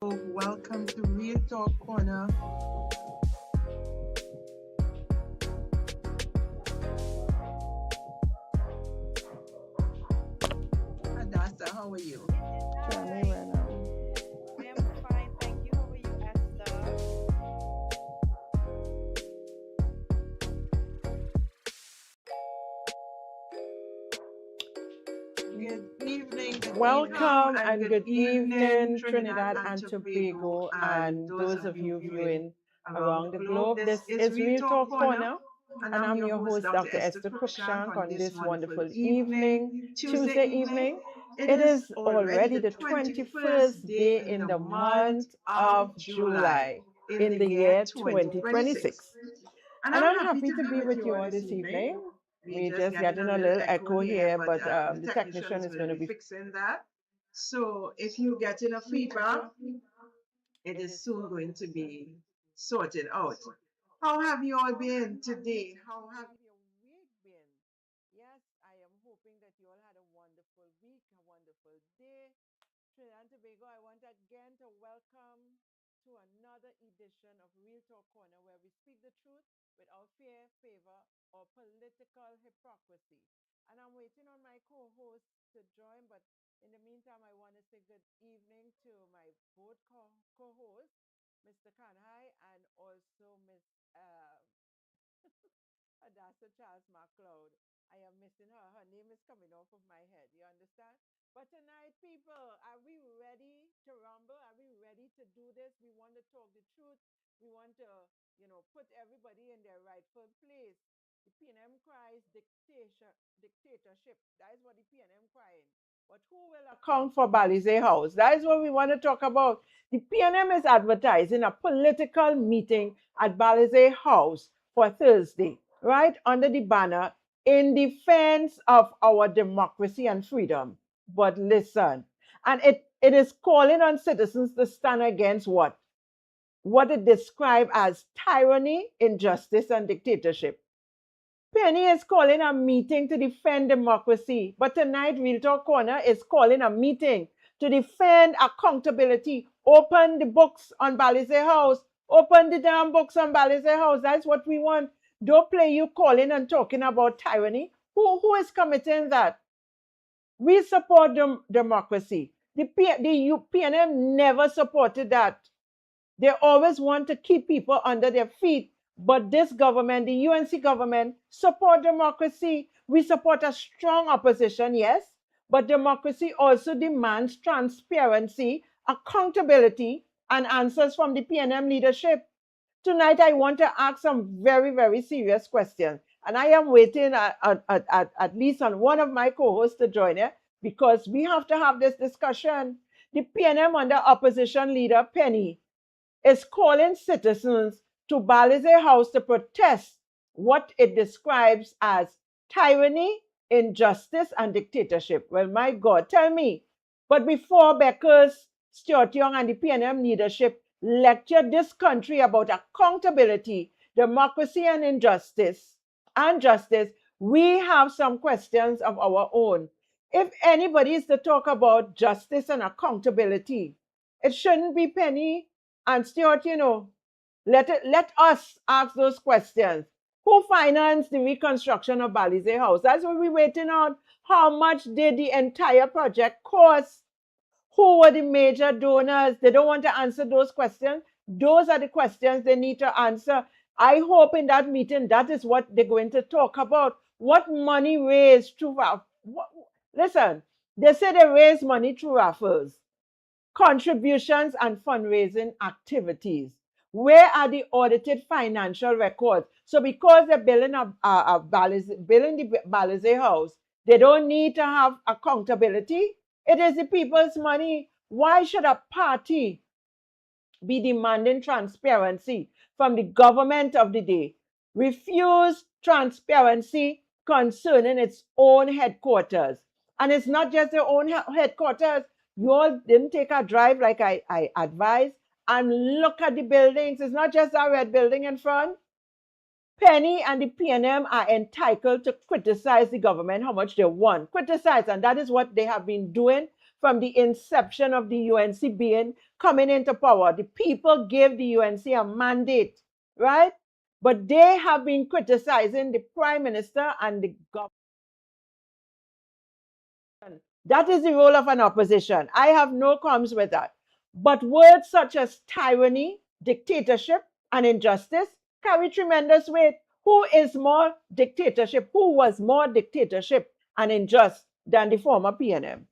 Welcome to Real Talk Corner. Adasa, how are you? Tell me Hi, right now. I am fine, thank you. How are you, Esther? Good evening, Welcome and and good good evening, evening, Trinidad Trinidad and and Tobago, Tobago, and and those those of of you you viewing viewing around around the the globe. globe. This This is is Real Real Talk Talk Corner, Corner, and and I'm I'm your your host, host, Dr. Dr. Esther Esther Cruikshank, Cruikshank, on on this this wonderful wonderful evening, evening, Tuesday Tuesday evening. evening. It It is is already already the the 21st 21st day day in in the the month month of of July July in in the the year year 2026. 2026. And And I'm I'm happy happy to to be be with with you you all all this this evening. evening. We We're just just getting a getting a little little echo echo here, here, but but the the technician technician is is going to going to be be. fixing that. So if you get in a feedback, it is soon going to be sorted out. How have you all been today? How How have have your week been? Yes, I am hoping that you all had a wonderful week, a wonderful day. Trinidad and Tobago, I want again to welcome to another edition of Real Talk Corner, where we speak the truth without fear, favor, or political hypocrisy. And I'm waiting on my co-host to join, but in the meantime, I want to say good evening to my both co-hosts, Mr. Kanhai and also Miss Adasta Charles McLeod. I am missing her. Her name is coming off of my head. You understand? But tonight, people, are we ready to rumble? Are we ready to do this? We want to talk the truth. We want to, put everybody in their rightful place. The PNM cries dictatorship. That is what the PNM crying. But who will account for Balisier House? That is what we want to talk about. The PNM is advertising a political meeting at Balisier House for Thursday, right under the banner in defense of our democracy and freedom. But listen, and it is calling on citizens to stand against what? What it described as tyranny, injustice, and dictatorship. Penny is calling a meeting to defend democracy, but tonight Real Talk Corner is calling a meeting to defend accountability. Open the books on Balisier House. Open the damn books on Balisier House. That's what we want. Don't play you calling and talking about tyranny. Who is committing that? We support democracy. The PNM never supported that. They always want to keep people under their feet. But this government, the UNC government, support democracy. We support a strong opposition, yes, but democracy also demands transparency, accountability, and answers from the PNM leadership. Tonight, I want to ask some very, very serious questions. And I am waiting at least on one of my co hosts to join it because we have to have this discussion. The PNM under opposition leader Penny is calling citizens to Balisier House to protest what it describes as tyranny, injustice, and dictatorship. Well, my God, tell me. But before Beckers, Stuart Young, and the PNM leadership lecture this country about accountability, democracy, and justice, we have some questions of our own. If anybody is to talk about justice and accountability, it shouldn't be Penny and Stuart, let us ask those questions. Who financed the reconstruction of Balisier House? That's what we're waiting on. How much did the entire project cost? Who were the major donors? They don't want to answer those questions. Those are the questions they need to answer. I hope in that meeting that is what they're going to talk about. What money raised through listen, they say they raise money through raffles, contributions, and fundraising activities. Where are the audited financial records? So because they're building the Balize house, they don't need to have accountability. It is the people's money. Why should a party be demanding transparency from the government of the day, refuse transparency concerning its own headquarters? And it's not just their own headquarters. You all didn't take a drive like I advised and look at the buildings. It's not just that red building in front. Penny and the PNM are entitled to criticize the government how much they want. Criticize, and that is what they have been doing from the inception of the UNC being coming into power. The people gave the UNC a mandate, right? But they have been criticizing the prime minister and the government. That is the role of an opposition. I have no qualms with that. But words such as tyranny, dictatorship, and injustice carry tremendous weight. Who is more dictatorship? Who was more dictatorship and unjust than the former PNM?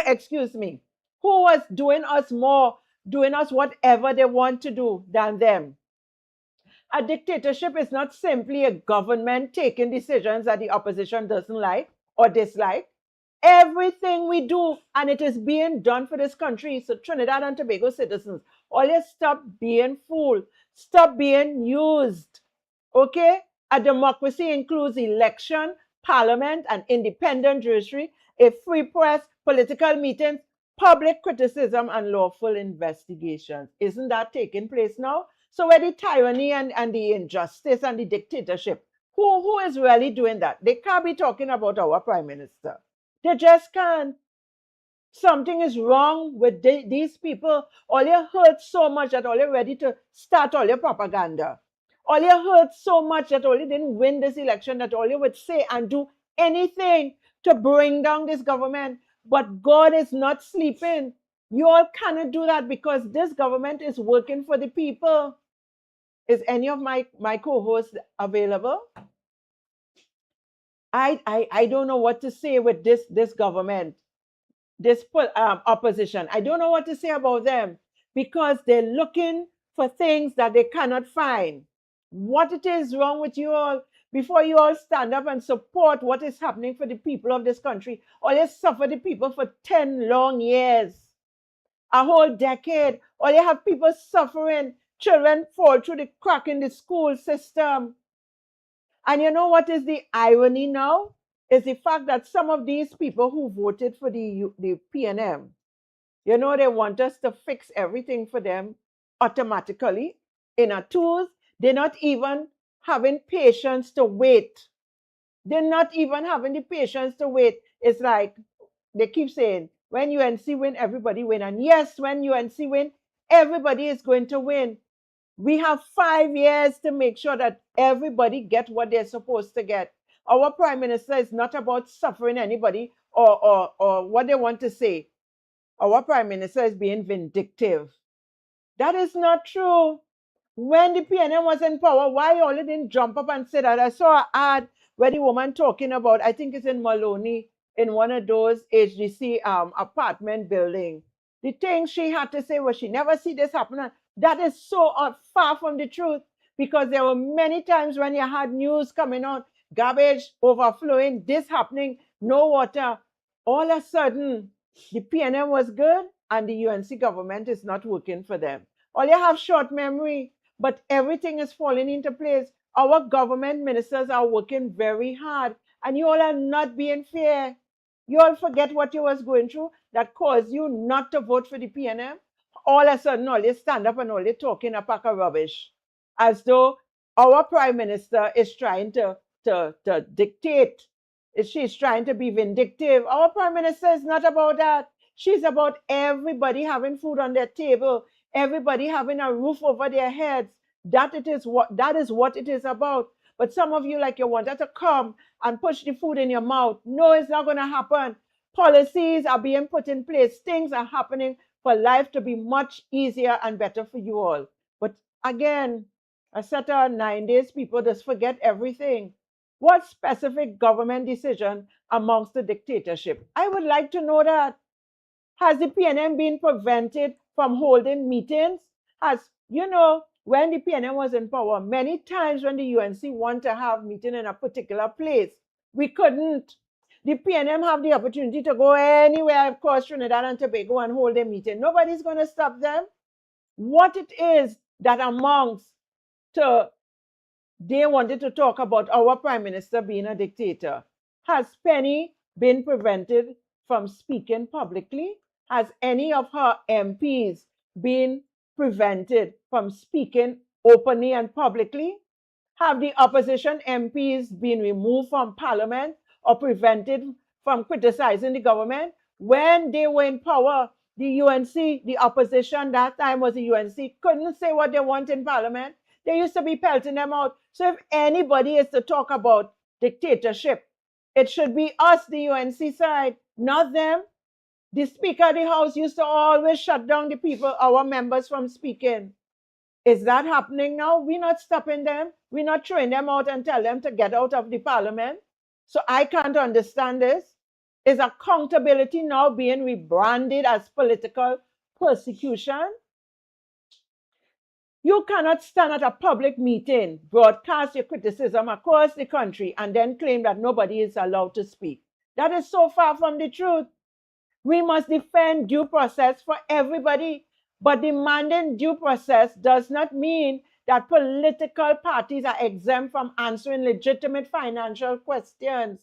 Excuse me. Who was doing us more, doing us whatever they want to do than them? A dictatorship is not simply a government taking decisions that the opposition doesn't like or dislike. Everything we do, and it is being done for this country. So, Trinidad and Tobago citizens, always stop being fooled, stop being used. Okay? A democracy includes election, parliament, and independent judiciary, a free press, political meetings, public criticism, and lawful investigations. Isn't that taking place now? So where the tyranny and the injustice and the dictatorship, who is really doing that? They can't be talking about our prime minister. They just can't. Something is wrong with these people. All you heard so much that all you're ready to start all your propaganda. All you heard so much that all you didn't win this election, that all you would say and do anything to bring down this government. But God is not sleeping. You all cannot do that because this government is working for the people. Is any of my co-hosts available? I don't know what to say with this government, this opposition. I don't know what to say about them because they're looking for things that they cannot find. What it is wrong with you all? Before you all stand up and support what is happening for the people of this country, or you suffer the people for 10 long years, a whole decade, or you have people suffering, children fall through the crack in the school system. And you know what is the irony now? Is the fact that some of these people who voted for the PNM, you know, they want us to fix everything for them automatically in a tools. They're not even having patience to wait. They're not even having the patience to wait. It's like they keep saying, when UNC win, everybody win. And yes, when UNC win, everybody is going to win. We have 5 years to make sure that everybody get what they're supposed to get. Our prime minister is not about suffering anybody or what they want to say. Our prime minister is being vindictive. That is not true. When the PNM was in power, why all didn't jump up and say that? I saw an ad where the woman talking about, I think it's in Maloney, in one of those HDC apartment building. The thing she had to say was she never see this happen. That is so far from the truth because there were many times when you had news coming out, garbage overflowing, this happening, no water. All of a sudden, the PNM was good and the UNC government is not working for them. All you have short memory, but everything is falling into place. Our government ministers are working very hard, and you all are not being fair. You all forget what you was going through that caused you not to vote for the PNM. All of a sudden, all you stand up and all you talking a pack of rubbish, as though our prime minister is trying to dictate. She's trying to be vindictive. Our prime minister is not about that. She's about everybody having food on their table, everybody having a roof over their heads. That is what it is about. But some of you, like, you wanted to come and push the food in your mouth. No, it's not going to happen. Policies are being put in place. Things are happening for life to be much easier and better for you all. But again, I said 9 days, people just forget everything. What specific government decision amongst the dictatorship? I would like to know that. Has the PNM been prevented from holding meetings? When the PNM was in power, many times when the UNC want to have meeting in a particular place, we couldn't. The PNM have the opportunity to go anywhere across Trinidad and Tobago and hold a meeting. Nobody's going to stop them. What it is that amounts to they wanted to talk about our prime minister being a dictator. Has Penny been prevented from speaking publicly? Has any of her MPs been prevented from speaking openly and publicly? Have the opposition MPs been removed from parliament or prevented from criticizing the government? When they were in power, the UNC, the opposition that time was the UNC, couldn't say what they want in parliament. They used to be pelting them out. So if anybody is to talk about dictatorship, it should be us, the UNC side, not them. The Speaker of the House used to always shut down the people, our members, from speaking. Is that happening now? We're not stopping them. We're not throwing them out and tell them to get out of the parliament. So I can't understand this. Is accountability now being rebranded as political persecution? You cannot stand at a public meeting, broadcast your criticism across the country, and then claim that nobody is allowed to speak. That is so far from the truth. We must defend due process for everybody, but demanding due process does not mean that political parties are exempt from answering legitimate financial questions.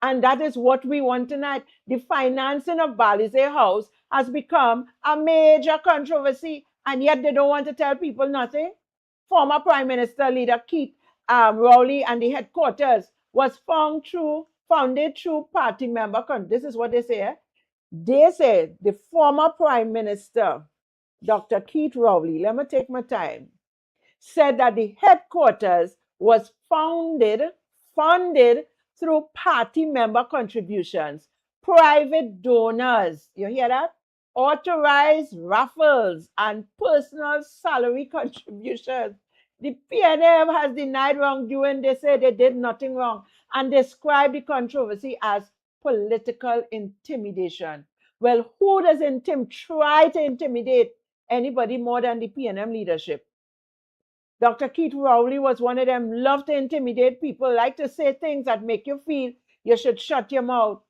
And that is what we want tonight. The financing of Balisier House has become a major controversy, and yet they don't want to tell people nothing. Former Prime Minister leader Keith Rowley and the headquarters was founded through party member. This is what they say. They say the former Prime Minister, Dr. Keith Rowley, let me take my time, said that the headquarters was funded through party member contributions, private donors, you hear that? Authorized raffles and personal salary contributions. The PNM has denied wrongdoing. They say they did nothing wrong and described the controversy as political intimidation. Well, who does try to intimidate anybody more than the PNM leadership? Dr. Keith Rowley was one of them, love to intimidate people, like to say things that make you feel you should shut your mouth.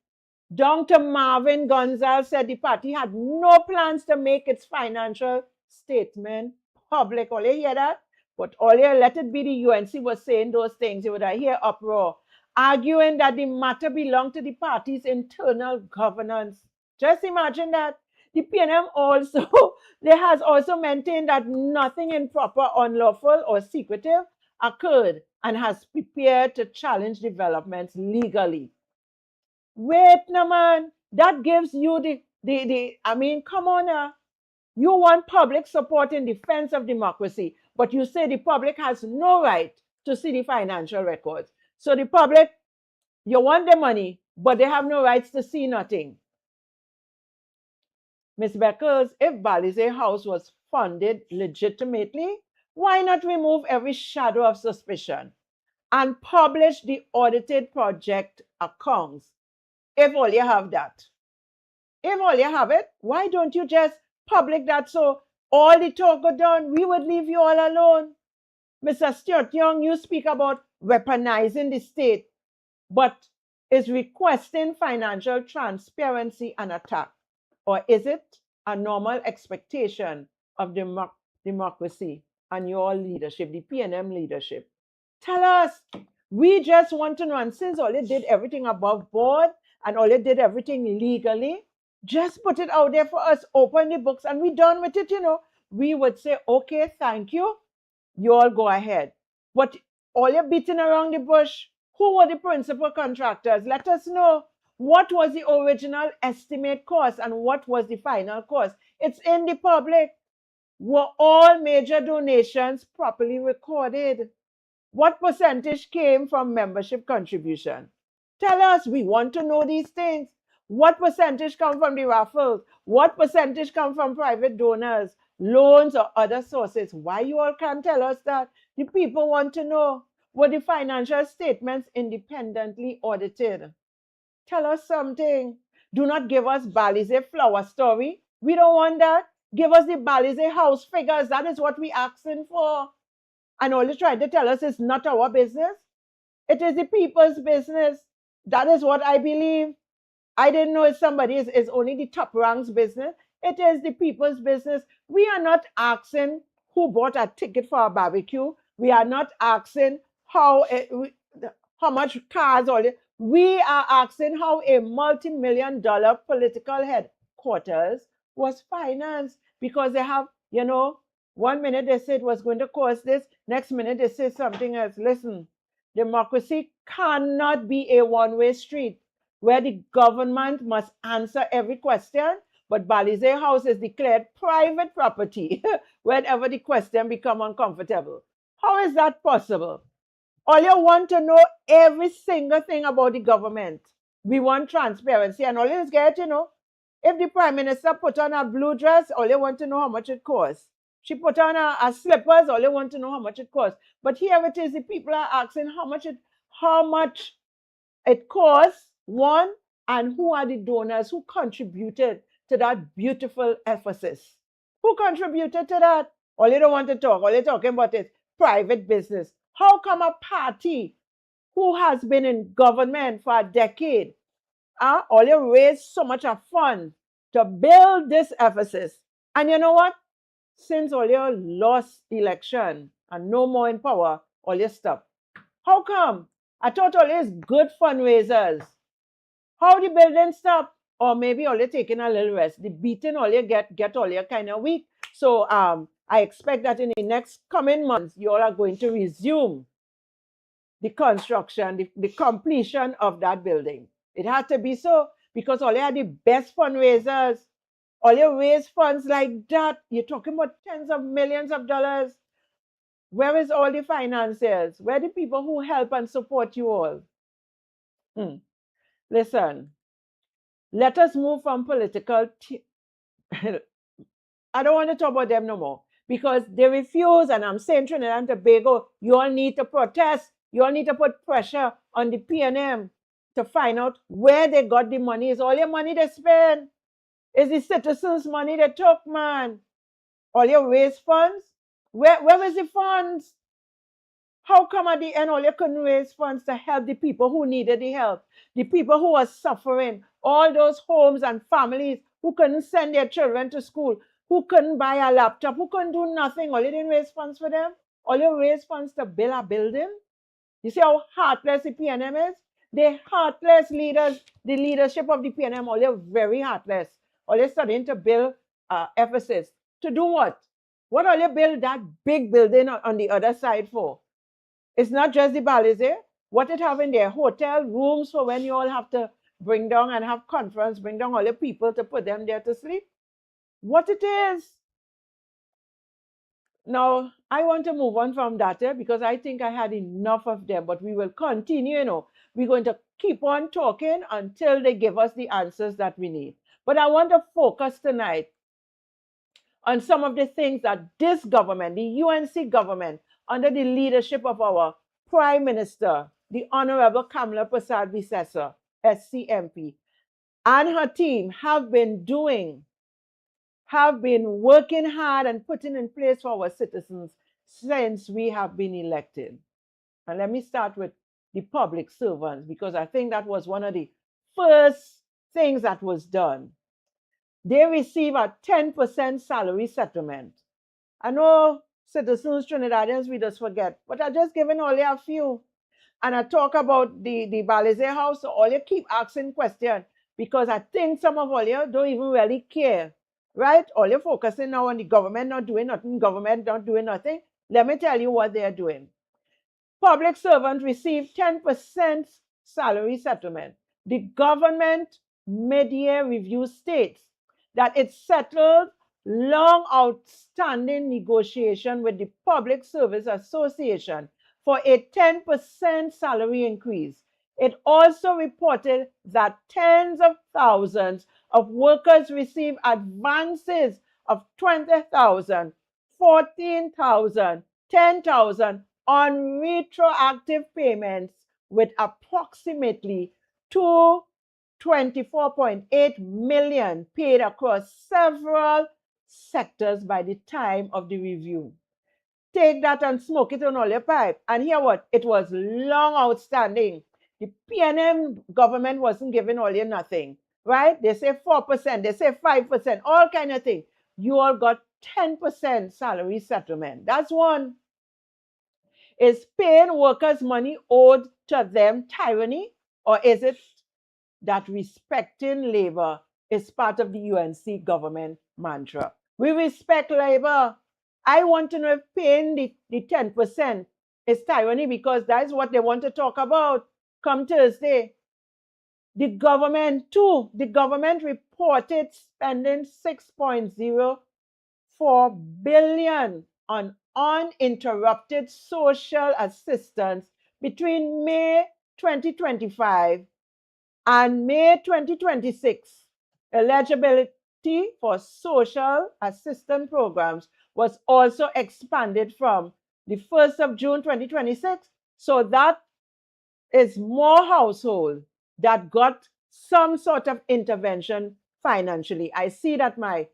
Dr. Marvin Gonzalez said the party had no plans to make its financial statement public. All you hear that? But all you let it be the UNC was saying those things. You would hear uproar, arguing that the matter belonged to the party's internal governance. Just imagine that. The PNM also, they has also maintained that nothing improper, unlawful, or secretive occurred and has prepared to challenge developments legally. Wait, no man, that gives you I mean, come on now. You want public support in defense of democracy, but you say the public has no right to see the financial records. So the public, you want the money, but they have no rights to see nothing. Ms. Beckers, if Balisier House was funded legitimately, why not remove every shadow of suspicion and publish the audited project accounts? If all you have that. If all you have it, why don't you just public that so all the talk go down? We would leave you all alone. Mr. Stuart Young, you speak about weaponizing the state, but is requesting financial transparency an attack? Or is it a normal expectation of democracy and your leadership, the PNM leadership? Tell us. We just want to know. And since all did everything above board and all did everything legally, just put it out there for us. Open the books and we're done with it, We would say, okay, thank you. You all go ahead. But all you're beating around the bush, who were the principal contractors? Let us know. What was the original estimate cost and what was the final cost? It's in the public. Were all major donations properly recorded? What percentage came from membership contribution? Tell us, we want to know these things. What percentage come from the raffles? What percentage come from private donors, loans, or other sources? Why you all can't tell us that? The people want to know. Were the financial statements independently audited? Tell us something. Do not give us Balisier flower story. We don't want that. Give us the Balisier house figures. That is what we're asking for. And all you trying to tell us is not our business. It is the people's business. That is what I believe. I didn't know if somebody is only the top ranks business. It is the people's business. We are not asking who bought a ticket for a barbecue. We are not asking how much cars all this. We are asking how a multi-million-dollar political headquarters was financed because they have, 1 minute they said it was going to cost this, next minute they say something else. Listen, democracy cannot be a one-way street. where the government must answer every question, but Balisier House is declared private property whenever the question become uncomfortable. How is that possible? All you want to know every single thing about the government. We want transparency, and all you get, if the prime minister put on a blue dress, all you want to know how much it costs. She put on a slippers, all you want to know how much it costs. But here it is, the people are asking how much it costs, one, and who are the donors who contributed to that beautiful emphasis. Who contributed to that? All you don't want to talk, all you're talking about is private business. How come a party who has been in government for a decade, all you raise so much of funds to build this emphasis? And you know what? Since all you lost election and no more in power, all you stop. How come? I thought all is good fundraisers. How the building stop? Or maybe all you taking a little rest. The beating all you get all you kind of weak. So I expect that in the next coming months, you all are going to resume the construction, the completion of that building. It had to be so because all you are the best fundraisers. All you raise funds like that. You're talking about tens of millions of dollars. Where is all the financiers? Where are the people who help and support you all? Hmm. Listen, let us move from political. I don't want to talk about them no more because they refuse, and I'm saying Trinidad and Tobago, you all need to protest. You all need to put pressure on the PNM to find out where they got the money. Is all your money they spend? Is the citizens' money they took, man? All your raise funds? Where is the funds? How come at the end all you couldn't raise funds to help the people who needed the help? The people who were suffering, all those homes and families who couldn't send their children to school, who couldn't buy a laptop, who couldn't do nothing. All you didn't raise funds for them. All you raise funds to build a building. You see how heartless the PNM is? They're heartless leaders. The leadership of the PNM, all they're very heartless. All they're starting to build Ephesus. To do what? What all you build that big building on the other side for? It's not just the Balisier. What it have in their hotel rooms for when you all have to bring down and have conference, bring down all the people to put them there to sleep. What it is. Now, I want to move on from that because I think I had enough of them, but we will continue. We're going to keep on talking until they give us the answers that we need. But I want to focus tonight on some of the things that this government, the UNC government, under the leadership of our Prime Minister, the Honorable Kamala Prasad Visesa, SCMP, and her team have been doing, have been working hard and putting in place for our citizens since we have been elected. And let me start with the public servants because I think that was one of the first things that was done. They receive a 10% salary settlement. I know citizens Trinidadians, we just forget, but I just given only a few. And I talk about the Balisier House, so all you keep asking questions because I think some of all you don't even really care, right? All you're focusing now on the government not doing nothing, government not doing nothing. Let me tell you what they're doing. Public servants receive 10% salary settlement. The government mid-year review states that it settled long outstanding negotiation with the Public Service Association for a 10% salary increase. It also reported that tens of thousands of workers receive advances of 20,000, 14,000, 10,000 on retroactive payments with approximately 224.8 million paid across several sectors by the time of the review. Take that and smoke it on all your pipe. And hear what? It was long outstanding. The PNM government wasn't giving all you nothing, right? They say 4%, they say 5%, all kind of thing. You all got 10% salary settlement. That's one. Is paying workers money owed to them tyranny, or is it that respecting labor is part of the UNC government mantra? We respect labor. I want to know if paying the 10% is tyranny because that's what they want to talk about come Thursday. the government reported spending 6.04 billion on uninterrupted social assistance between May 2025 and May 2026. Eligibility for social assistance programs was also expanded from the 1st of June 2026. So that is more households that got some sort of intervention financially. I see that my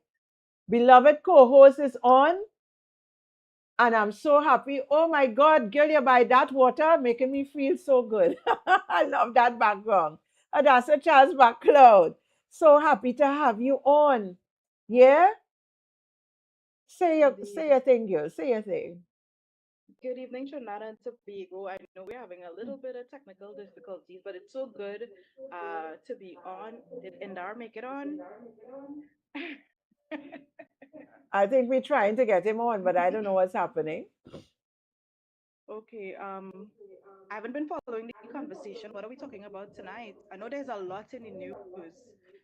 beloved co host is on, and I'm so happy. Oh my God, girl, you buy that water, making me feel so good. I love that background. And that's a Charles McCloud. So happy to have you on. Yeah? Say Indeed. your thing, girl. Say your thing. Good evening, Trinidad and Tobago. I know we're having a little bit of technical difficulties, but it's so good to be on. Did Indar make it on? I think we're trying to get him on, but I don't know what's happening. Okay, I haven't been following the conversation. What are we talking about tonight? I know there's a lot in the news,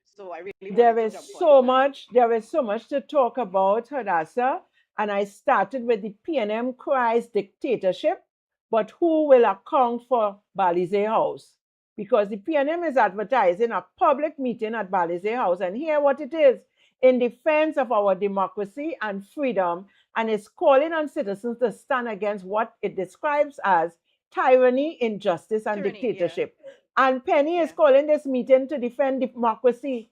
so I really There wanted to is jump on so tonight. much, there is so much to talk about, Hadassah. And I started with the PNM cries dictatorship, but who will account for Balisier House? Because the PNM is advertising a public meeting at Balisier House, and hear what it is in defense of our democracy and freedom, and is calling on citizens to stand against what it describes as tyranny, injustice, and Tyranny, yeah, dictatorship. And Penny is yeah. calling this meeting to defend democracy,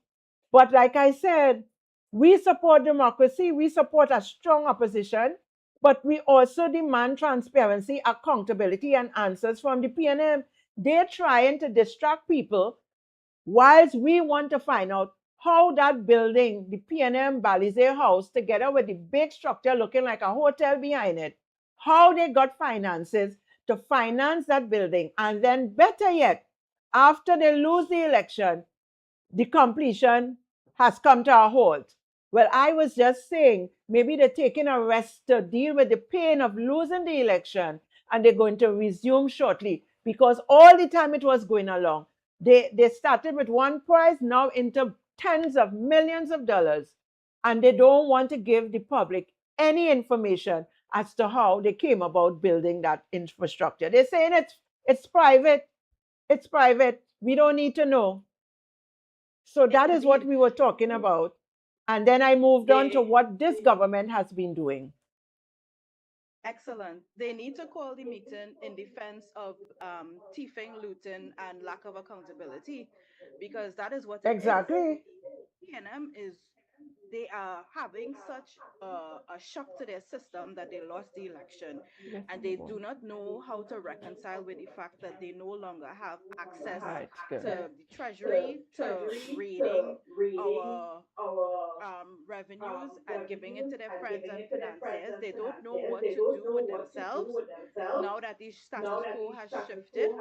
but like I said, we support democracy, we support a strong opposition, but we also demand transparency, accountability, and answers from the PNM. They're trying to distract people whilst we want to find out how that building, the PNM Balisier House, together with the big structure looking like a hotel behind it, how they got finances to finance that building. And then, better yet, after they lose the election, the completion has come to a halt. Well, I was just saying maybe they're taking a rest to deal with the pain of losing the election, and they're going to resume shortly, because all the time it was going along, they started with one prize, now into tens of millions of dollars, and they don't want to give the public any information as to how they came about building that infrastructure. They're saying it's private, it's private. We don't need to know. So that is what Indeed, we were talking about. And then I moved on to they what this government has been doing. excellent. They need to call the meeting in defense of thieving, looting, and lack of accountability, because that is what it is. Exactly. PNM is they are having such a shock to their system that they lost the election, Yes, and I'm they going. do not know how to reconcile with the fact that they no longer have access Right, good. to the treasury, to raiding our revenues and giving it to their friends and financiers. They don't know what to do with themselves now that the status quo has shifted.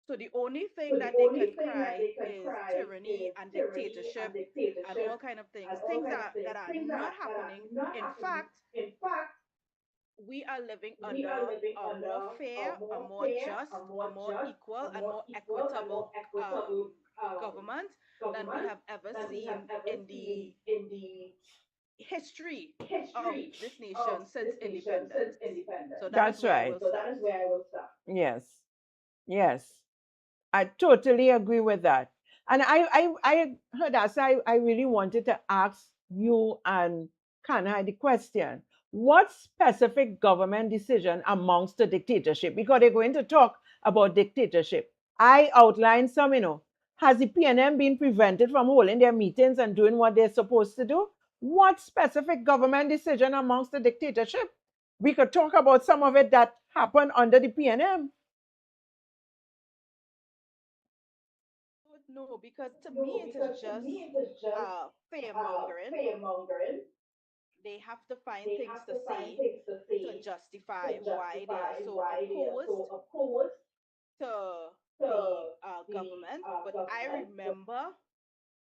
So the only thing that they can cry is tyranny and dictatorship and all kind of things that are not happening. In fact, we are living under a more fair, a more just, a more equal, and more equitable government than we have ever seen in the history of this nation since independence. So that is That's where I right. will start. Yes. Yes. I totally agree with that. And I heard us, I really wanted to ask you and Kanai the question. What specific government decision amongst the dictatorship? Because they're going to talk about dictatorship. I outlined some, Has the PNM been prevented from holding their meetings and doing what they're supposed to do? What specific government decision amongst the dictatorship? We could talk about some of it that happened under the PNM. No, because to me it is just fear mongering. They have to find things to say to justify why they are so opposed to the government. But I remember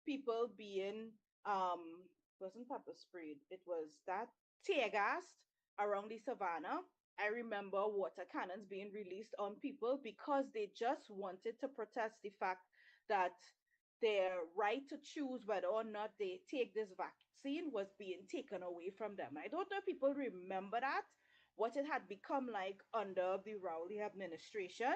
people being wasn't pepper sprayed. It was that tear gassed around the savannah. I remember water cannons being released on people because they just wanted to protest the fact that their right to choose whether or not they take this vaccine was being taken away from them. I don't know if people remember that, what it had become like under the Rowley administration.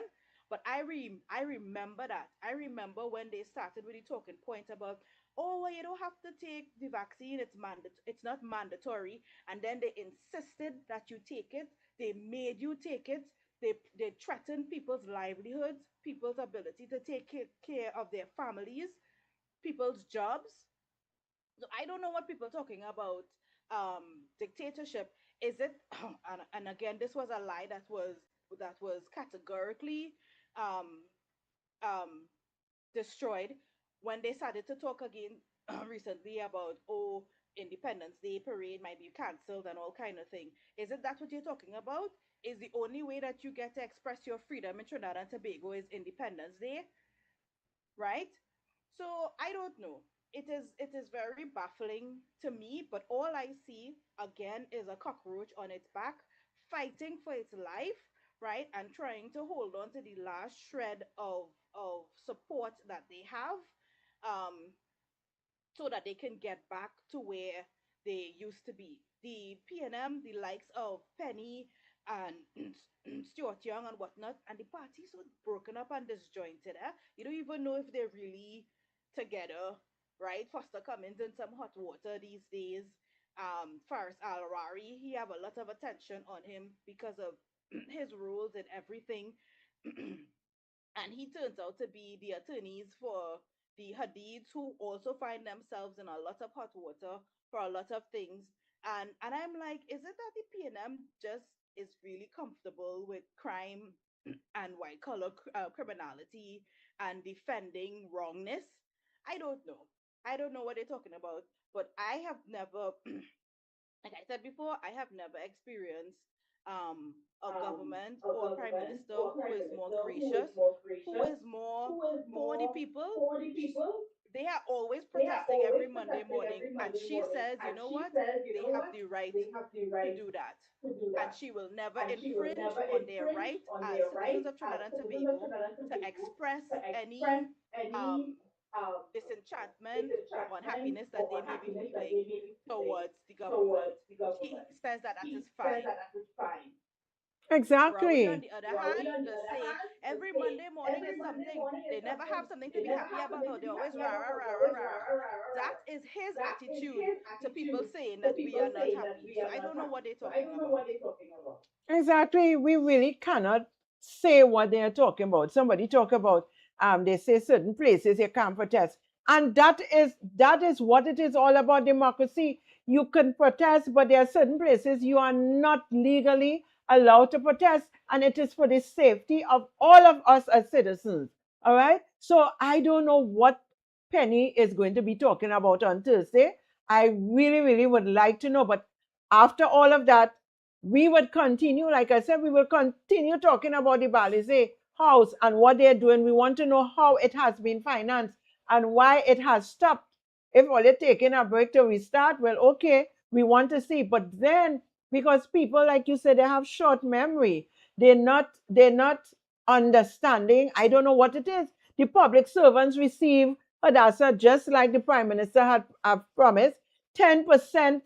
But I remember that. I remember when they started with the talking point about, oh, well, you don't have to take the vaccine. It's not mandatory. And then they insisted that you take it. They made you take it. They threatened people's livelihoods, people's ability to take care of their families, people's jobs. So I don't know what people are talking about. Dictatorship, is it? And again, this was a lie that was categorically um, um, destroyed when they started to talk again recently about, oh, Independence Day parade might be cancelled and all kind of thing. Is it that what you're talking about? Is the only way that you get to express your freedom in Trinidad and Tobago is Independence Day, right? So I don't know. It is very baffling to me, but all I see again is a cockroach on its back, fighting for its life, right? And trying to hold on to the last shred of support that they have. Um, so that they can get back to where they used to be. The PNM, the likes of Penny and Stuart Young and whatnot, and the party's so broken up and disjointed. You don't even know if they're really together, right? Foster Cummins in some hot water these days. Faris Al-Rari, he have a lot of attention on him because of his roles and everything. And he turns out to be the attorneys for the Hadids, who also find themselves in a lot of hot water for a lot of things. And I'm like, is it that the PNM just is really comfortable with crime and white collar criminality and defending wrongness? I don't know. I don't know what they're talking about, but I have never, like I said before, I have never experienced a government or a prime minister who is more gracious, who is more for the people. They are always protesting every Monday morning, and she says, you know what? They have the right to do that. And she will never infringe on their right as citizens of Trinidad and Tobago to express any um, disenchantment or unhappiness that they may be feeling towards the government. She says that that is fine. Rowley, on Exactly. the other hand, does say every Monday morning is something. They never have something to be happy about. They're always rah, rah, rah, rah, rah, rah. That is his attitude to people saying that we are not happy. So I don't know what they're talking about. Exactly. We really cannot say what they are talking about. Somebody talk about they say certain places you can't protest. And that is what it is all about democracy. You can protest, but there are certain places you are not legally allowed to protest. And it is for the safety of all of us as citizens. All right. So I don't know what Penny is going to be talking about on Thursday. I really, really would like to know. But after all of that, we would continue, like I said, we will continue talking about the Balisier house and what they're doing. We want to know how it has been financed and why it has stopped. If all they're taking a break to restart, well, okay, we want to see. But then, because people, like you said, they have short memory. They're not understanding. I don't know what it is. The public servants receive Hadassah just like the Prime Minister had promised, 10%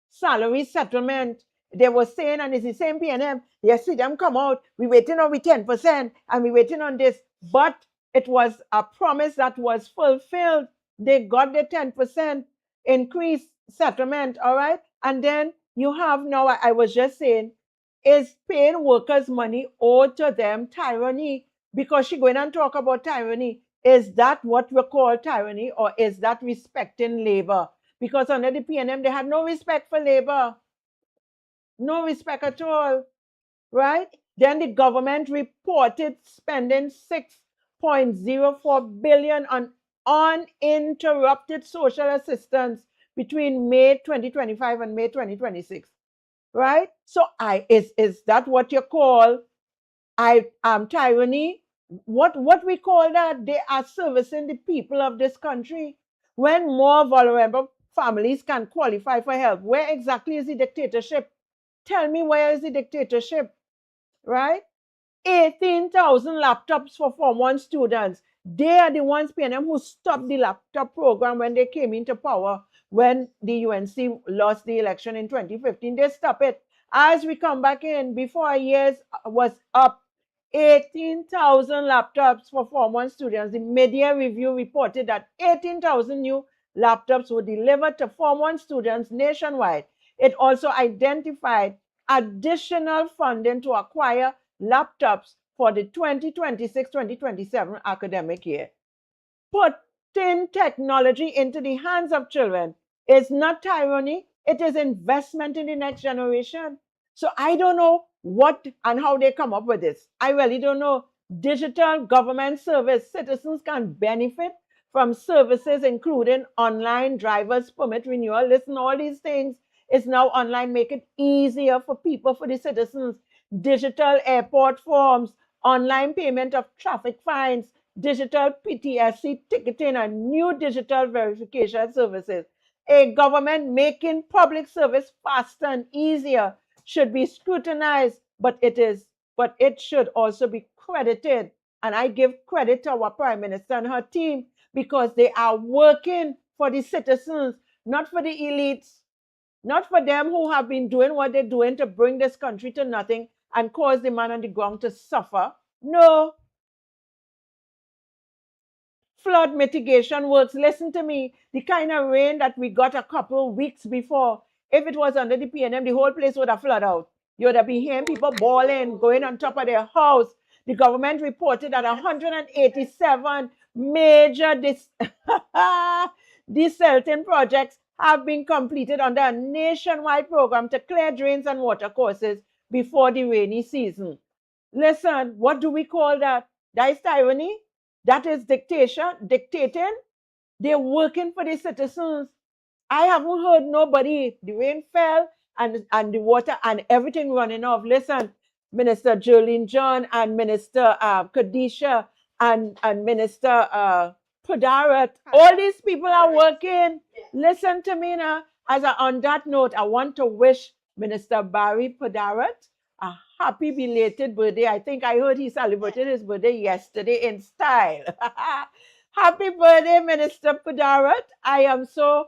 salary settlement. They were saying, and it's the same PNM, they see them come out, we waiting on we 10%, and we waiting on this. But it was a promise that was fulfilled. They got the 10% increase settlement, all right? And then you have now, I was just saying, is paying workers money owed to them tyranny? Because she going and talk about tyranny. Is that what we call tyranny, or is that respecting labor? Because under the PNM, they had no respect for labor, no respect at all, right? Then the government reported spending 6.04 billion on uninterrupted social assistance between May 2025 and May 2026, right? So is that what you call tyranny? What we call that? They are servicing the people of this country. When more vulnerable families can qualify for help, where exactly is the dictatorship? Tell me, where is the dictatorship, right? 18,000 laptops for Form 1 students. They are the ones, PNM, who stopped the laptop program when they came into power, when the UNC lost the election in 2015. They stopped it. As we come back in, before our years was up, 18,000 laptops for Form 1 students. The media review reported that 18,000 new laptops were delivered to Form 1 students nationwide. It also identified additional funding to acquire laptops for the 2026-2027 academic year. Putting technology into the hands of children is not tyranny, it is investment in the next generation. So I don't know what and how they come up with this. I really don't know. Digital government service, citizens can benefit from services including online driver's permit renewal. Listen, all these things is now online, make it easier for people, for the citizens. Digital airport forms, online payment of traffic fines, digital PTSC ticketing, and new digital verification services. A government making public service faster and easier should be scrutinized, but it should also be credited. And I give credit to our Prime Minister and her team because they are working for the citizens, not for the elites, not for them who have been doing what they're doing to bring this country to nothing and cause the man on the ground to suffer. No, flood mitigation works. Listen to me. The kind of rain that we got a couple weeks before, if it was under the PNM, the whole place would have flooded out. You would have been hearing people bawling, going on top of their house. The government reported that 187 major desalting projects have been completed under a nationwide program to clear drains and water courses before the rainy season. Listen, what do we call that? That is tyranny. That is dictating. They're working for the citizens. I haven't heard nobody. The rain fell and the water and everything running off. Listen, Minister Jolene John and Minister Kadisha and Minister Pudarat, all these people are working. Listen to me now. On that note, I want to wish Minister Barry Pudarat a happy belated birthday. I think I heard he celebrated his birthday yesterday in style. Happy birthday, Minister Pudarat. I am so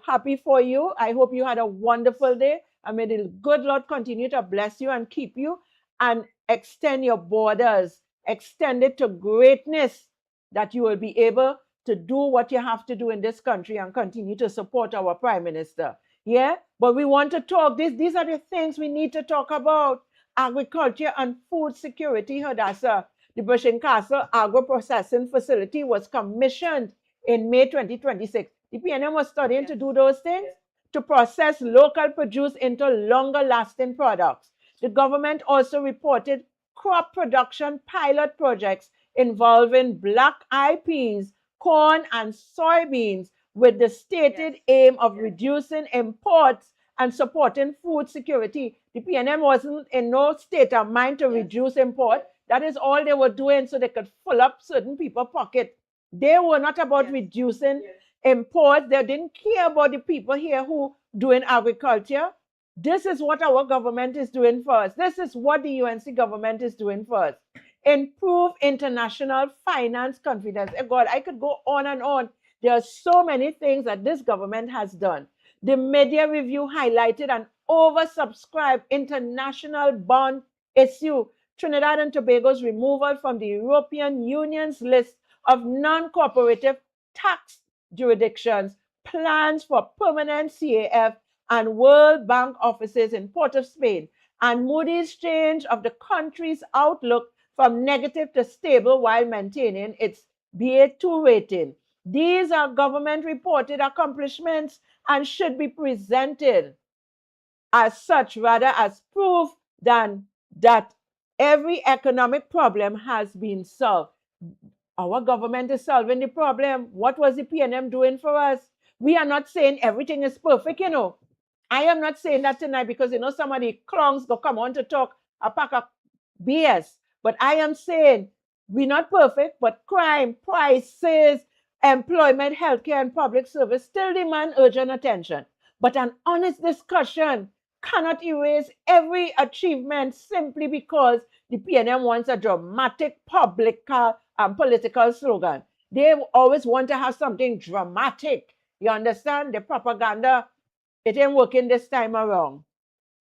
happy for you. I hope you had a wonderful day. And may the good Lord continue to bless you and keep you and extend your borders, extend it to greatness, that you will be able to do what you have to do in this country and continue to support our Prime Minister. Yeah, but we want to talk. These are the things we need to talk about. Agriculture and food security, Hadassah. The Bushing Castle Agro Processing Facility was commissioned in May 2026. The PNM was studying to do those things, to process local produce into longer lasting products. The government also reported crop production pilot projects involving black eyed peas, corn, and soybeans with the stated aim of reducing imports and supporting food security. The PNM wasn't in no state of mind to reduce import. That is all they were doing so they could fill up certain people's pocket. They were not about reducing imports. They didn't care about the people here who doing agriculture. This is what our government is doing for us. This is what the UNC government is doing for us. Improve international finance confidence. God, I could go on and on. There are so many things that this government has done. The media review highlighted an oversubscribed international bond issue. Trinidad and Tobago's removal from the European Union's list of non-cooperative tax jurisdictions, plans for permanent CAF and World Bank offices in Port of Spain, and Moody's change of the country's outlook from negative to stable while maintaining its Ba2 rating. These are government reported accomplishments and should be presented as such rather as proof than that every economic problem has been solved. Our government is solving the problem. What was the PNM doing for us? We are not saying everything is perfect, you know. I am not saying that tonight because, you know, some of the clowns go come on to talk a pack of BS. But I am saying we're not perfect, but crime, prices, employment, healthcare, and public service still demand urgent attention. But an honest discussion cannot erase every achievement simply because the PNM wants a dramatic public political slogan. They always want to have something dramatic. You understand? The propaganda, it ain't working this time around.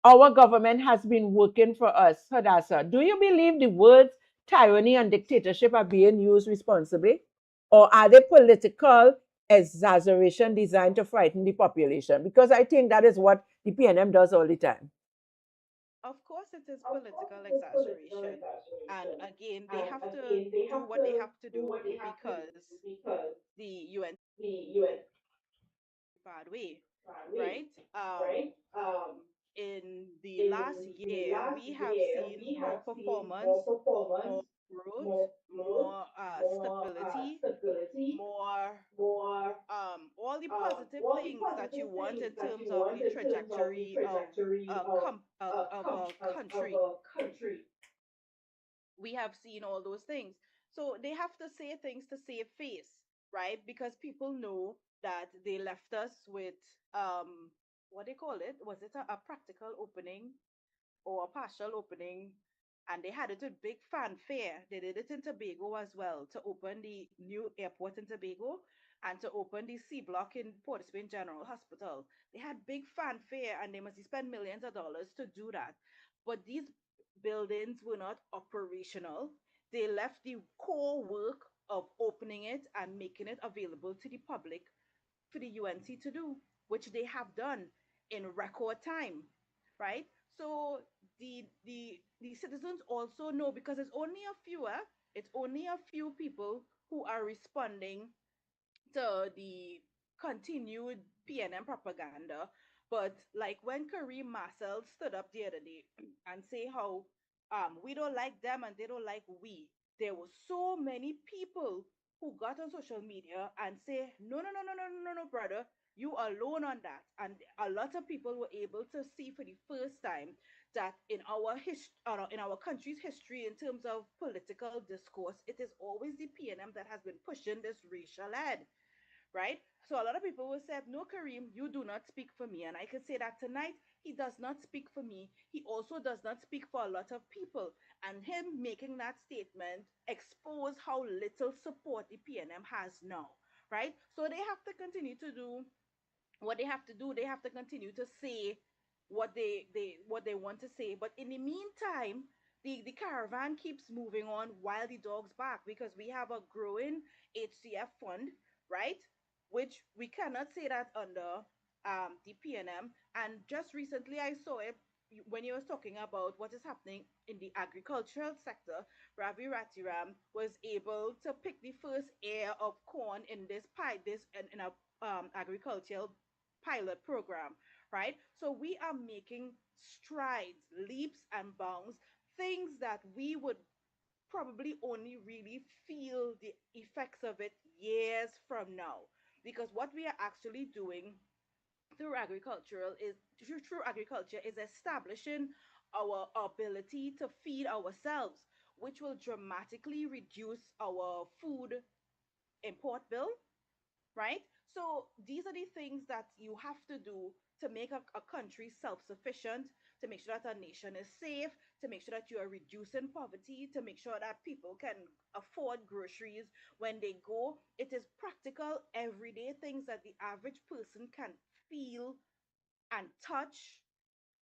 Our government has been working for us. Hadassah, do you believe the words tyranny and dictatorship are being used responsibly? Or are they political exaggeration designed to frighten the population? Because I think that is what the PNM does all the time. Of course, it is political exaggeration. And again, they have to do what they have to do because the UN bad way, right? In the last year, we have seen more performance, more growth, more stability, more all the positive things that you want in terms of the trajectory of of a country. We have seen all those things. So they have to say things to save face, right? Because people know that they left us with what they call it? Was it a practical opening or a partial opening? And they had it with big fanfare. They did it in Tobago as well to open the new airport in Tobago and to open the C block in Port of Spain General Hospital. They had big fanfare and they must spend millions of dollars to do that. But these buildings were not operational. They left the core work of opening it and making it available to the public for the UNC to do, which they have done in record time, right? So the citizens also know because it's only a few people who are responding to the continued PNM propaganda. But like when Kareem Marcel stood up the other day and say how we don't like them and they don't like we, there were so many people who got on social media and say, no, no, no, no, no, no, no, no, brother, you are alone on that. And a lot of people were able to see for the first time that in our country's history, in terms of political discourse, it is always the PNM that has been pushing this racial ad, right? So a lot of people will say, no, Kareem, you do not speak for me. And I can say that tonight, he does not speak for me. He also does not speak for a lot of people. And him making that statement expose how little support the PNM has now, right? So they have to continue to do what they have to do. They have to continue to say what they want to say. But in the meantime, the caravan keeps moving on while the dogs bark because we have a growing HCF fund, right? Which we cannot say that under the PNM. And just recently I saw it when you was talking about what is happening in the agricultural sector. Ravi Ratiram was able to pick the first ear of corn in this pie, this in a agricultural pilot program, right? So we are making strides, leaps and bounds, things that we would probably only really feel the effects of it years from now. Because what we are actually doing through agriculture is establishing our ability to feed ourselves, which will dramatically reduce our food import bill, right? So these are the things that you have to do to make a country self-sufficient, to make sure that a nation is safe, to make sure that you are reducing poverty, to make sure that people can afford groceries when they go. It is practical, everyday things that the average person can feel and touch,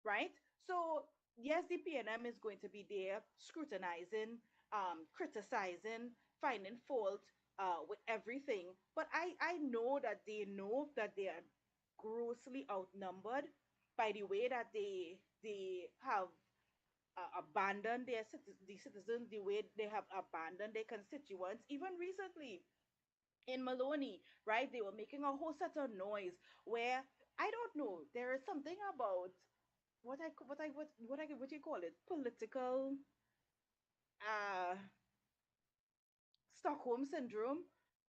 right? So yes, the PNM is going to be there scrutinizing, criticizing, finding fault with everything. But I know that they are grossly outnumbered by the way that they have abandoned the citizens, the way they have abandoned their constituents. Even recently in Maloney, right, they were making a whole set of noise where I don't know. There is something about what you call it, political uh Stockholm syndrome,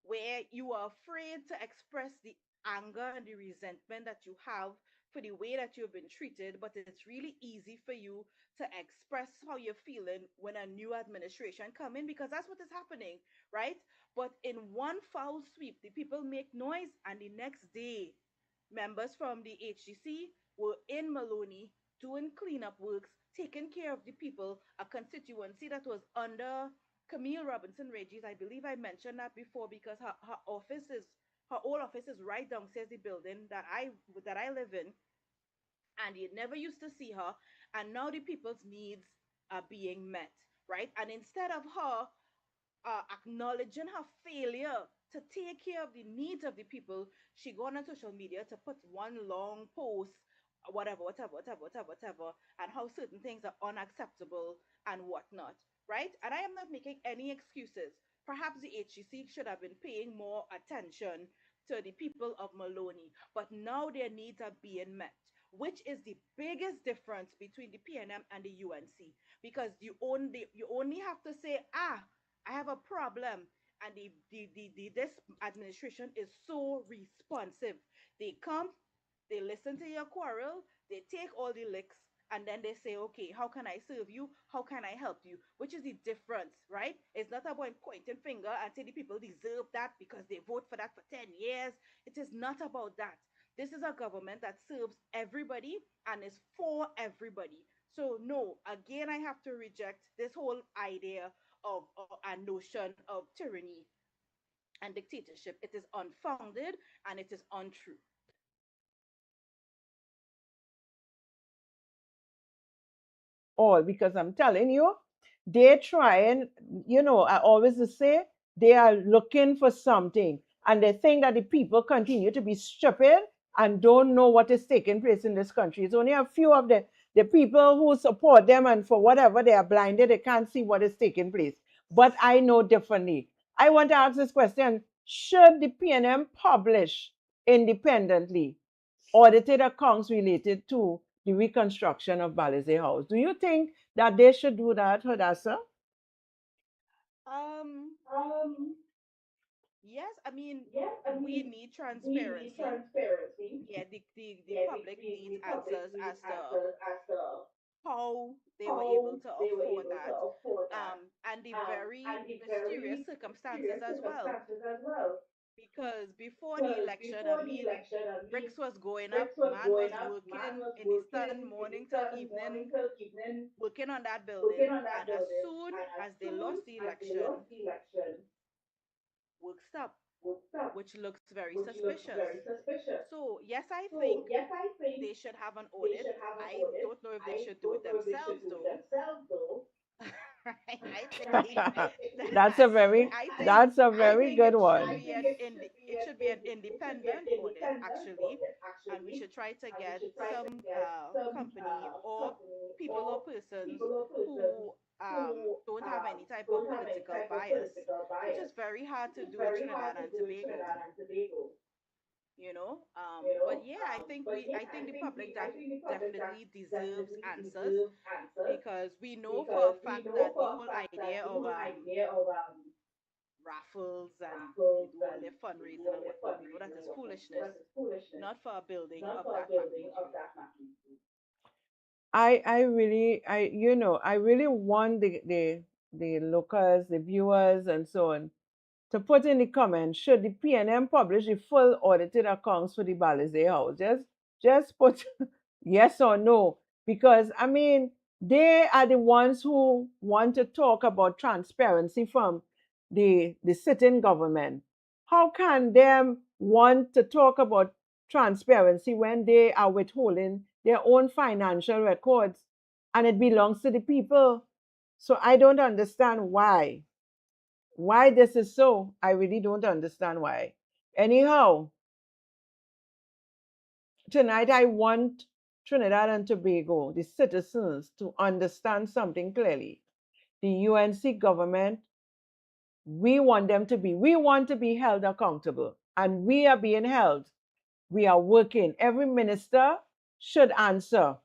where you are afraid to express the anger and the resentment that you have for the way that you've been treated, but it's really easy for you to express how you're feeling when a new administration come in because that's what is happening, right? But in one foul sweep, the people make noise, and the next day, members from the HGC were in Maloney doing cleanup works, taking care of the people, a constituency that was under Camille Robinson Regis. I believe I mentioned that before because her office is her old office is right downstairs the building that I live in, and you never used to see her, and now the people's needs are being met, right? And instead of her acknowledging her failure to take care of the needs of the people, she gone on social media to put one long post, whatever, and how certain things are unacceptable and whatnot, right? And I am not making any excuses. Perhaps the HEC should have been paying more attention to the people of Maloney, but now their needs are being met, which is the biggest difference between the PNM and the UNC. Because you only have to say, I have a problem. And this administration is so responsive. They come, they listen to your quarrel, they take all the licks, and then they say, okay, how can I serve you? How can I help you? Which is the difference, right? It's not about pointing finger and say the people deserve that because they vote for that for 10 years. It is not about that. This is a government that serves everybody and is for everybody. So no, again, I have to reject this whole idea of a notion of tyranny and dictatorship. It is unfounded and it is untrue. All because I'm telling you, they're trying, I always say they are looking for something and they think that the people continue to be stupid and don't know what is taking place in this country. It's only a few of the people who support them, and for whatever they are blinded, they can't see what is taking place. But I know differently. I want to ask this question: should the PNM publish independently audited accounts related to the reconstruction of Balisier House? Do you think that they should do that, Hadassah? Um, yes, I mean, we need transparency. Yeah, the public needs answers as to how they were able to afford that, and the very mysterious circumstances as well. Because before the election, I mean, bricks was going up, man was working in the sun morning till evening, working on that building, and as soon as they lost the election, work stopped, which looks very suspicious. So yes, I think they should have an audit. I don't know if they should do it themselves though. Right? that's a very I think that's a I very think good it should one. be it should be an independent audit actually, and we should try to get some company or people or persons who don't have any type of political bias, which is very hard to do in Trinidad and Tobago. But yeah, I think the public definitely deserves answers, because we know for a fact that the whole idea of raffles and they do all their fundraising and whatnot, we know that is foolishness, not for a building of that magnitude. I really I really want the lookers, the viewers, and so on to put in the comments, should the PNM publish the full audited accounts for the Balisier House? Just put yes or no, because I mean they are the ones who want to talk about transparency from the sitting government. How can them want to talk about transparency when they are withholding their own financial records and it belongs to the people? So I don't understand why this is so. I really don't understand why. Anyhow, tonight I want Trinidad and Tobago, the citizens, to understand something clearly. The UNC government, we want to be held accountable, and we are being held. We are working. Every minister should answer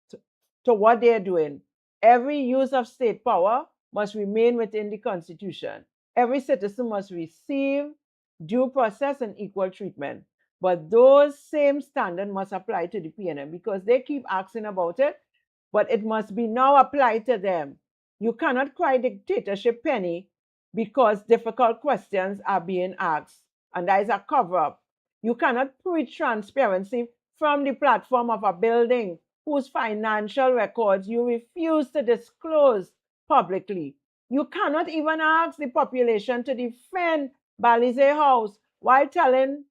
to, to what they're doing. Every use of state power must remain within the Constitution. Every citizen must receive due process and equal treatment. But those same standards must apply to the PNM because they keep asking about it, but it must be now applied to them. You cannot cry dictatorship penny because difficult questions are being asked, and that is a cover up. You cannot preach transparency from the platform of a building whose financial records you refuse to disclose publicly. You cannot even ask the population to defend Balisier House while telling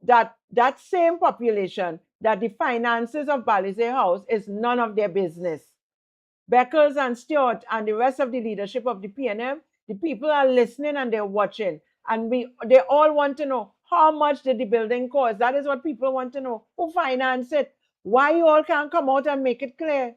that same population that the finances of Balisier House is none of their business. Beckers and Stewart and the rest of the leadership of the PNM, the people are listening and they're watching. And they all want to know how much did the building cost. That is what people want to know. Who financed it? Why you all can't come out and make it clear?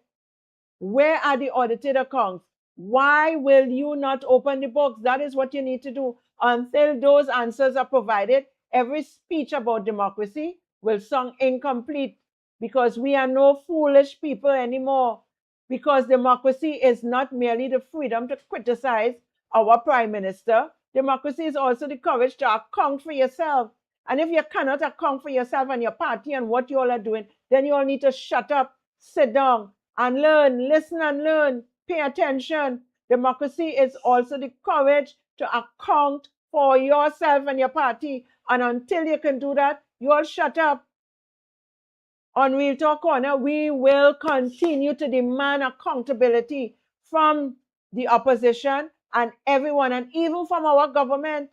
Where are the audited accounts? Why will you not open the books? That is what you need to do. Until those answers are provided, every speech about democracy will sound incomplete because we are no foolish people anymore. Because democracy is not merely the freedom to criticize our prime minister, democracy is also the courage to account for yourself. And if you cannot account for yourself and your party and what you all are doing, then you all need to shut up, sit down, and learn, listen and learn, pay attention. Democracy is also the courage to account for yourself and your party. And until you can do that, you all shut up. On Real Talk Corner, we will continue to demand accountability from the opposition and everyone, and even from our government.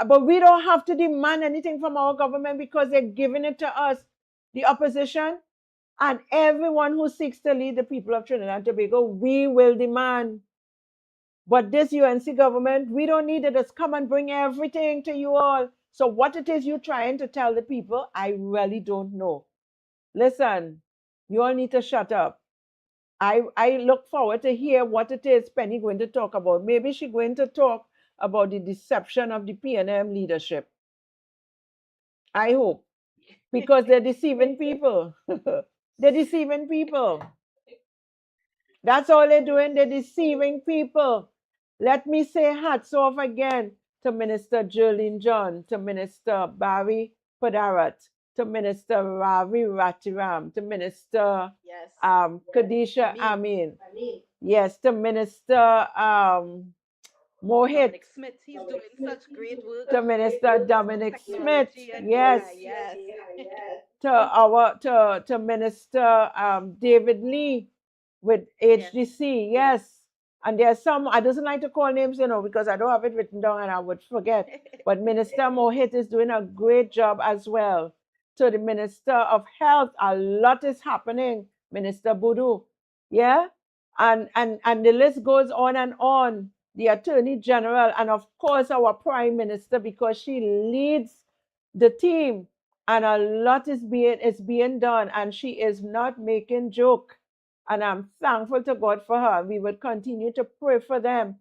But we don't have to demand anything from our government because they're giving it to us. The opposition and everyone who seeks to lead the people of Trinidad and Tobago, we will demand. But this UNC government, we don't need it. Just come and bring everything to you all. So what it is you're trying to tell the people, I really don't know. Listen, you all need to shut up. I look forward to hear what it is Penny going to talk about. Maybe she's going to talk about the deception of the PNM leadership. I hope. Because they're deceiving people. They're deceiving people. That's all they're doing. They're deceiving people. Let me say hats off again to Minister Jerlyn John, to Minister Barry Padarat, to Minister Ravi Ratiram, to Minister Yes. Kadisha Amin. Yes, to Minister Mohit, Dominic Smith, he's doing such great work to Minister with Dominic Smith. technology and Yes, AI. Yes. to Minister David Lee with Yes. HDC. Yes. And there's some, I doesn't like to call names, because I don't have it written down and I would forget. But Minister Mohit is doing a great job as well. To the Minister of Health, a lot is happening. Minister Budu. Yeah. And the list goes on and on. The Attorney General, and of course our Prime Minister, because she leads the team. And a lot is being done, and she is not making joke. And I'm thankful to God for her. We will continue to pray for them,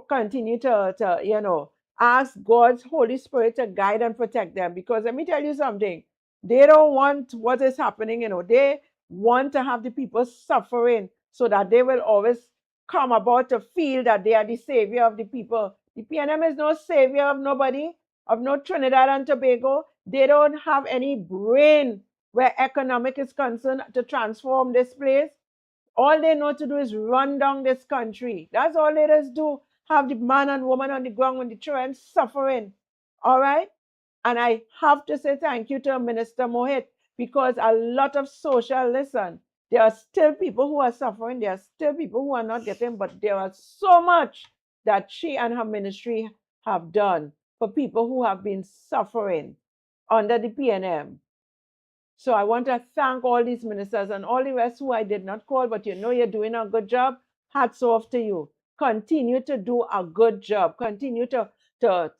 continue to ask God's Holy Spirit to guide and protect them. Because let me tell you something, they don't want what is happening. They want to have the people suffering so that they will always come about to feel that they are the savior of the people. The PNM is no savior of nobody, of no Trinidad and Tobago. They don't have any brain where economic is concerned to transform this place. All they know to do is run down this country. That's all they just do. Have the man and woman on the ground with the children suffering. All right? And I have to say thank you to Minister Mohit, because a lot of social, listen, there are still people who are suffering. There are still people who are not getting, but there are so much that she and her ministry have done for people who have been suffering under the PNM. So I want to thank all these ministers and all the rest who I did not call, but you're doing a good job. Hats off to you. Continue to do a good job. Continue to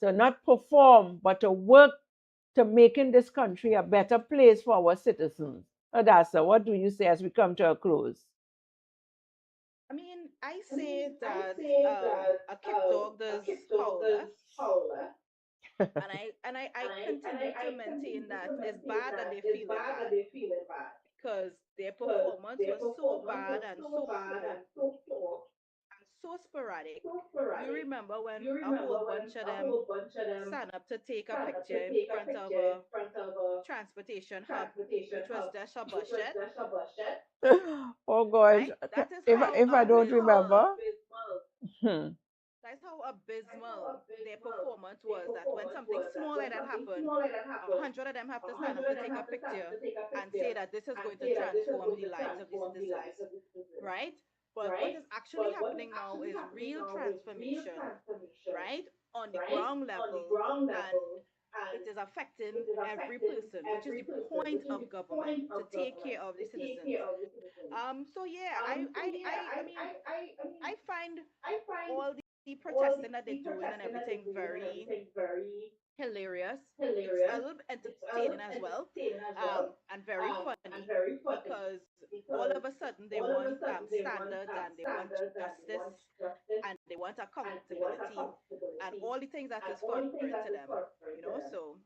not perform, but to work to making this country a better place for our citizens. Adasa, what do you say as we come to a close? I mean, I say that a kept dog does howl less. And I continue to maintain that it's bad and they're feeling bad because their performance was so bad and so poor and so sporadic. You remember when a whole bunch of them signed up to take a picture in front of a transportation hub, which was just a bus shed, Oh gosh, right? That is if how if I don't abysmal. remember, hmm. That realized how abysmal their performance was. That when something small like that happened, 100 of them have to stand up to take a picture and say that this is going to transform the lives of the citizens, right? But what is actually happening now is real transformation, right, on the ground level, and it is affecting every person, which is the point of government, to take care of the citizens. So yeah, I mean, I find all the protesting that they're doing and everything very hilarious. It's a little bit entertaining as well, and very funny, because all of a sudden they want standards, and they want justice, and they want accountability, and all the things that is foreign to them. So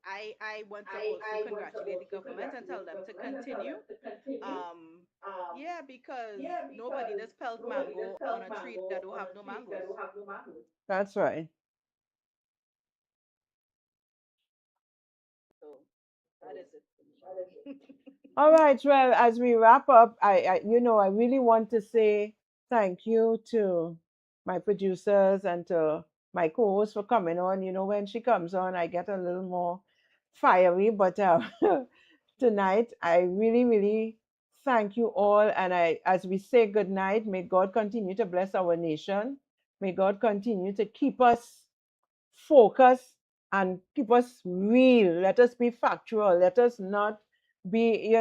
I want to also congratulate the government and tell them to continue. Um, yeah, because nobody does pelt mango on a tree that don't have no mangoes. That's right. So that is it for me. All right. Well, as we wrap up, I really want to say thank you to my producers and to my co-host for coming on. When she comes on, I get a little more fiery, but tonight I really, really thank you all. And as we say good night, may God continue to bless our nation. May God continue to keep us focus and keep us real. Let us be factual. Let us not be,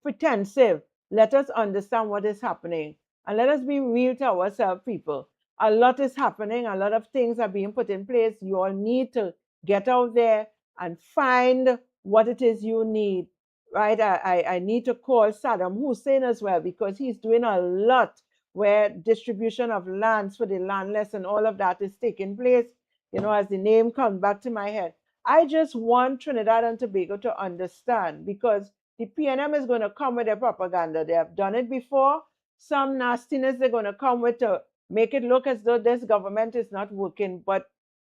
pretensive. Let us understand what is happening. And let us be real to ourselves, people. A lot is happening. A lot of things are being put in place. You all need to get out there and find what it is you need. Right? I need to call Saddam Hussein as well, because he's doing a lot where distribution of lands for the landless and all of that is taking place, as the name comes back to my head. I just want Trinidad and Tobago to understand, because the PNM is going to come with their propaganda. They have done it before. Some nastiness they're going to come with to make it look as though this government is not working. But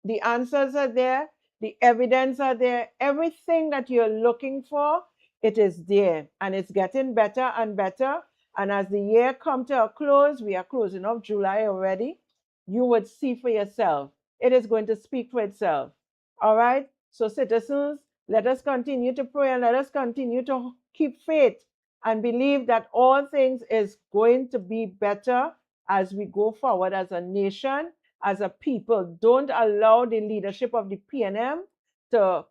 the answers are there, the evidence are there, everything that you're looking for, it is there, and it's getting better and better. And as the year come to a close, we are closing off July already, you would see for yourself. It is going to speak for itself. All right? So, citizens, let us continue to pray, and let us continue to keep faith and believe that all things is going to be better as we go forward as a nation, as a people. Don't allow the leadership of the PNM to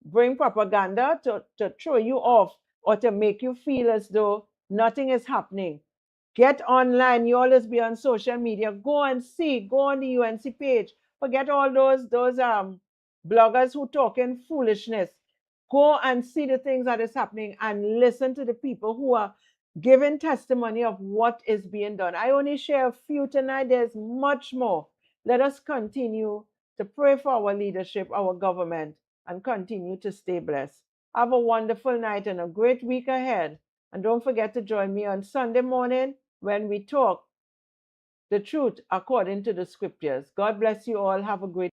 bring propaganda to throw you off or to make you feel as though nothing is happening. Get online. You always be on social media. Go and see. Go on the UNC page. Forget all those bloggers who talking foolishness. Go and see the things that is happening and listen to the people who are giving testimony of what is being done. I only share a few tonight. There's much more. Let us continue to pray for our leadership, our government, and continue to stay blessed. Have a wonderful night and a great week ahead. And don't forget to join me on Sunday morning when we talk the truth according to the scriptures. God bless you all. Have a great